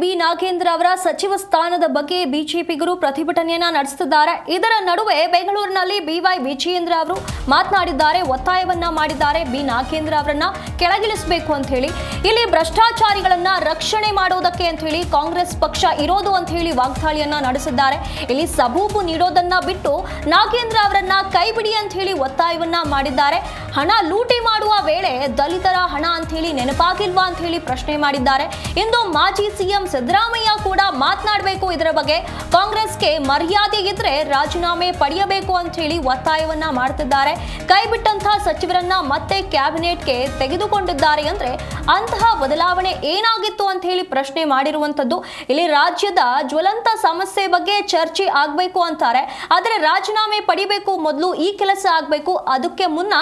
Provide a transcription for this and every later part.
B Nagendra ಅವರ ಸಚಿವ ಸ್ಥಾನದ ಬಗ್ಗೆ ಬಿಜೆಪಿಗರು ಪ್ರತಿಭಟನೆಯನ್ನ ನಡೆಸುತ್ತಿದ್ದಾರೆ. ಇದರ ನಡುವೆ ಬೆಂಗಳೂರಿನಲ್ಲಿ ಬಿವೈ ವಿಜಯೇಂದ್ರ ಅವರು ಮಾತನಾಡಿದ್ದಾರೆ, ಒತ್ತಾಯವನ್ನ ಮಾಡಿದ್ದಾರೆ ಬಿ ನಾಗೇಂದ್ರ ಅವರನ್ನ ಕೆಳಗಿಳಿಸಬೇಕು ಅಂತ ಹೇಳಿ. ಇಲ್ಲಿ ಭ್ರಷ್ಟಾಚಾರಿಗಳನ್ನ ರಕ್ಷಣೆ ಮಾಡೋದಕ್ಕೆ ಅಂತ ಹೇಳಿ ಕಾಂಗ್ರೆಸ್ ಪಕ್ಷ ಇರೋದು ಅಂತ ಹೇಳಿ ವಾಗ್ದಾಳಿಯನ್ನ ನಡೆಸಿದ್ದಾರೆ. ಇಲ್ಲಿ ಸಬೂಬು ನೀಡೋದನ್ನ ಬಿಟ್ಟು ನಾಗೇಂದ್ರ ಅವರನ್ನ ಕೈಬಿಡಿ ಅಂತ ಹೇಳಿ ಒತ್ತಾಯವನ್ನ ಮಾಡಿದ್ದಾರೆ. ಹಣ ಲೂಟಿ ಮಾಡುವ ವೇಳೆ ದಲಿತರ ಹಣ ಅಂತ ಹೇಳಿ ನೆನಪಾಗಿಲ್ವಾ ಅಂತ ಹೇಳಿ ಪ್ರಶ್ನೆ ಮಾಡಿದ್ದಾರೆ. ಇಂದು ಮಾಜಿ ಸಿಎಂ ಸಿದ್ದರಾಮಯ್ಯ ಕೂಡ ಮಾತನಾಡಬೇಕು ಇದರ ಬಗ್ಗೆ. ಕಾಂಗ್ರೆಸ್ಗೆ ಮರ್ಯಾದೆ ಇದ್ರೆ ರಾಜೀನಾಮೆ ಪಡೆಯಬೇಕು ಅಂತ ಹೇಳಿ ಒತ್ತಾಯವನ್ನ ಮಾಡ್ತಿದ್ದಾರೆ. ಕೈ ಬಿಟ್ಟಂತಹ ಸಚಿವರನ್ನ ಮತ್ತೆ ಕ್ಯಾಬಿನೆಟ್ಗೆ ತೆಗೆದುಕೊಂಡಿದ್ದಾರೆ ಅಂದ್ರೆ ಅಂತಹ ಬದಲಾವಣೆ ಏನಾಗಿತ್ತು ಅಂತ ಹೇಳಿ ಪ್ರಶ್ನೆ ಮಾಡಿರುವಂತದ್ದು. ಇಲ್ಲಿ ರಾಜ್ಯದ ಜ್ವಲಂತ ಸಮಸ್ಯೆ ಬಗ್ಗೆ ಚರ್ಚೆ ಆಗಬೇಕು ಅಂತಾರೆ. ಆದರೆ ರಾಜೀನಾಮೆ ಪಡಿಬೇಕು, ಮೊದಲು ಈ ಕೆಲಸ ಆಗಬೇಕು, ಅದಕ್ಕೆ ಮುನ್ನ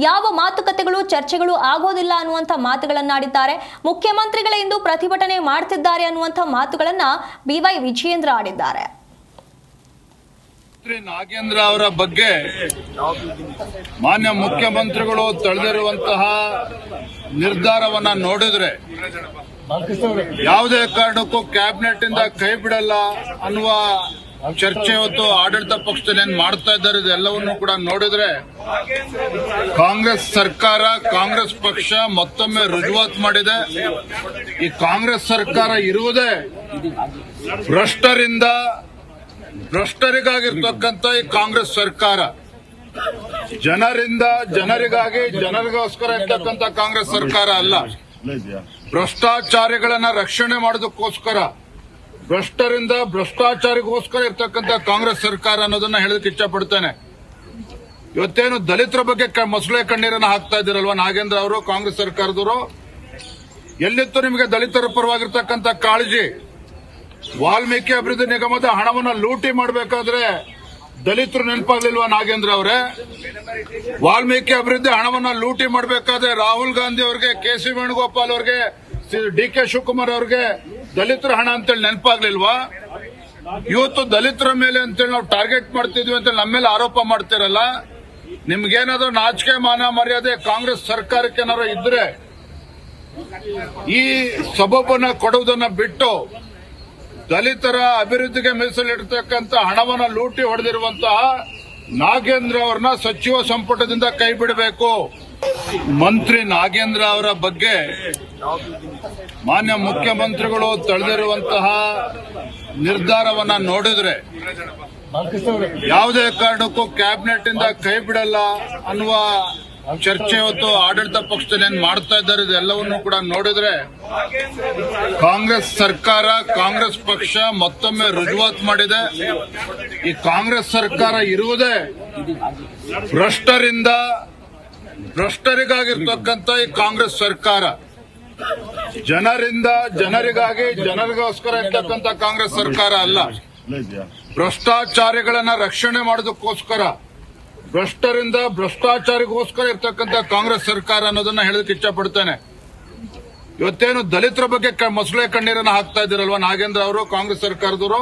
ಯಾವ ಮಾತುಕತೆಗಳು ಚರ್ಚೆಗಳು ಆಗೋದಿಲ್ಲ ಅನ್ನುವಂಥ ಮಾತುಗಳನ್ನಾಡಿದ್ದಾರೆ. ಮುಖ್ಯಮಂತ್ರಿಗಳೇ ಇಂದು ಪ್ರತಿಭಟನೆ ಮಾಡ್ತಿದ್ದಾರೆ ಅನ್ನುವಂಥ ಮಾತುಗಳನ್ನ ಬಿವೈ ವಿಜಯೇಂದ್ರ ಆಡಿದ್ದಾರೆ. ನಾಗೇಂದ್ರ ಅವರ ಬಗ್ಗೆ ಮಾನ್ಯ ಮುಖ್ಯಮಂತ್ರಿಗಳು ತಳೆದಿರುವಂತಹ ನಿರ್ಧಾರವನ್ನ ನೋಡಿದ್ರೆ ಯಾವುದೇ ಕಾರಣಕ್ಕೂ ಕ್ಯಾಬಿನೆಟ್ ಇಂದ ಕೈ ಬಿಡಲ್ಲ ಅನ್ನುವ ಚರ್ಚೆ ಇವತ್ತು ಆಡಳಿತ ಪಕ್ಷದಲ್ಲಿ ಏನ್ ಮಾಡ್ತಾ ಇದ್ದಾರೆ, ಇದೆಲ್ಲವನ್ನೂ ಕೂಡ ನೋಡಿದ್ರೆ ಕಾಂಗ್ರೆಸ್ ಸರ್ಕಾರ, ಕಾಂಗ್ರೆಸ್ ಪಕ್ಷ ಮತ್ತೊಮ್ಮೆ ರುಜುವಾತ್ ಮಾಡಿದೆ. ಈ ಕಾಂಗ್ರೆಸ್ ಸರ್ಕಾರ ಇರುವುದೇ ಭ್ರಷ್ಟರಿಗಾಗಿರ್ತಕ್ಕಂಥ ಈ ಕಾಂಗ್ರೆಸ್ ಸರ್ಕಾರ, ಜನರಿಗಾಗಿ ಜನರಿಗೋಸ್ಕರ ಇರ್ತಕ್ಕಂಥ ಕಾಂಗ್ರೆಸ್ ಸರ್ಕಾರ ಅಲ್ಲ. ಭ್ರಷ್ಟಾಚಾರಿಗಳನ್ನ ರಕ್ಷಣೆ ಮಾಡೋದಕ್ಕೋಸ್ಕರ, ಭ್ರಷ್ಟಾಚಾರಿಗೋಸ್ಕರ ಇರ್ತಕ್ಕಂಥ ಕಾಂಗ್ರೆಸ್ ಸರ್ಕಾರ ಅನ್ನೋದನ್ನ ಹೇಳೋದಕ್ಕೆ ಇಷ್ಟಪಡ್ತೇನೆ. ಇವತ್ತೇನು ದಲಿತರ ಬಗ್ಗೆ ಮೊಸಳೆ ಕಣ್ಣೀರನ್ನ ಹಾಕ್ತಾ ಇದ್ದೀರಲ್ವಾ ನಾಗೇಂದ್ರ ಅವರು, ಕಾಂಗ್ರೆಸ್ ಸರ್ಕಾರದವರು, ಎಲ್ಲಿತ್ತು ನಿಮಗೆ ದಲಿತರ ಪರವಾಗಿರ್ತಕ್ಕಂಥ ಕಾಳಜಿ? ವಾಲ್ಮೀಕಿ ಅಭಿವೃದ್ಧಿ ನಿಗಮದ ಹಣವನ್ನು ಲೂಟಿ ಮಾಡಬೇಕಾದ್ರೆ ದಲಿತರು ನೆನಪಾಗ್ಲಿಲ್ವಾ ನಾಗೇಂದ್ರ ಅವರೇ? ವಾಲ್ಮೀಕಿ ಅಭಿವೃದ್ಧಿ ಹಣವನ್ನು ಲೂಟಿ ಮಾಡಬೇಕಾದ್ರೆ ರಾಹುಲ್ ಗಾಂಧಿ ಅವರಿಗೆ, ಕೆ.ಸಿ. ವೇಣುಗೋಪಾಲ್ ಅವರಿಗೆ, ಡಿ.ಕೆ. ಶಿವಕುಮಾರ್ ಅವರಿಗೆ ದಲಿತರ ಹಣ ಅಂತೇಳಿ ನೆನಪಾಗ್ಲಿಲ್ವಾ? ಇವತ್ತು ದಲಿತರ ಮೇಲೆ ಅಂತೇಳಿ ನಾವು ಟಾರ್ಗೆಟ್ ಮಾಡ್ತಿದ್ವಿ ಅಂತ ನಮ್ಮ ಮೇಲೆ ಆರೋಪ ಮಾಡ್ತಿರಲ್ಲ. ನಿಮ್ಗೇನಾದ್ರೂ ನಾಚಿಕೆ ಮಾನ ಮರ್ಯಾದೆ ಕಾಂಗ್ರೆಸ್ ಸರ್ಕಾರಕ್ಕೆ ಏನಾದ್ರು ಇದ್ರೆ ಈ ಸಬಬನ್ನ ಕೊಡುವುದನ್ನ ಬಿಟ್ಟು ದಲಿತರ ಅಭಿವೃದ್ಧಿಗೆ ಮೀಸಲಿಡತಕ್ಕಂಥ ಹಣವನ್ನ ಲೂಟಿ ಹೊಡೆದಿರುವಂತಹ ನಾಗೇಂದ್ರ ಅವರನ್ನ ಸಚಿವ ಸಂಪುಟದಿಂದ ಕೈ ಬಿಡಬೇಕು. ಮಂತ್ರಿ ನಾಗೇಂದ್ರ ಅವರ ಬಗ್ಗೆ ಮಾನ್ಯ ಮುಖ್ಯಮಂತ್ರಿಗಳು ತಳೆದಿರುವಂತಹ ನಿರ್ಧಾರವನ್ನ ನೋಡಿದ್ರೆ ಯಾವುದೇ ಕಾರಣಕ್ಕೂ ಕ್ಯಾಬಿನೆಟ್ ಇಂದ ಕೈ ಬಿಡಲ್ಲ ಅನ್ನುವ ಚರ್ಚೆ ಇವತ್ತು ಆಡಳಿತ ಪಕ್ಷದಲ್ಲಿ ಏನ್ ಮಾಡ್ತಾ ಇದ್ದಾರೆ, ಇದೆಲ್ಲವನ್ನೂ ಕೂಡ ನೋಡಿದ್ರೆ ಕಾಂಗ್ರೆಸ್ ಸರ್ಕಾರ, ಕಾಂಗ್ರೆಸ್ ಪಕ್ಷ ಮತ್ತೊಮ್ಮೆ ರುಜುವಾತ್ ಮಾಡಿದೆ. ಈ ಕಾಂಗ್ರೆಸ್ ಸರ್ಕಾರ ಇರುವುದೇ ಭ್ರಷ್ಟರಿಗಾಗಿರ್ತಕ್ಕಂಥ ಈ ಕಾಂಗ್ರೆಸ್ ಸರ್ಕಾರ, ಜನರಿಗಾಗಿ ಜನರಿಗೋಸ್ಕರ ಇರ್ತಕ್ಕಂಥ ಕಾಂಗ್ರೆಸ್ ಸರ್ಕಾರ ಅಲ್ಲ. ಭ್ರಷ್ಟಾಚಾರಿಗಳನ್ನ ರಕ್ಷಣೆ ಮಾಡೋದಕ್ಕೋಸ್ಕರ, ಭ್ರಷ್ಟಾಚಾರಿಗೋಸ್ಕರ ಇರ್ತಕ್ಕಂಥ ಕಾಂಗ್ರೆಸ್ ಸರ್ಕಾರ ಅನ್ನೋದನ್ನ ಹೇಳೋದಕ್ಕೆ ಇಷ್ಟಪಡ್ತೇನೆ. ಇವತ್ತೇನು ದಲಿತರ ಬಗ್ಗೆ ಮೊಸಳೆ ಕಣ್ಣೀರನ್ನ ಹಾಕ್ತಾ ಇದ್ದೀರಲ್ವಾ ನಾಗೇಂದ್ರ ಅವರು, ಕಾಂಗ್ರೆಸ್ ಸರ್ಕಾರದವರು,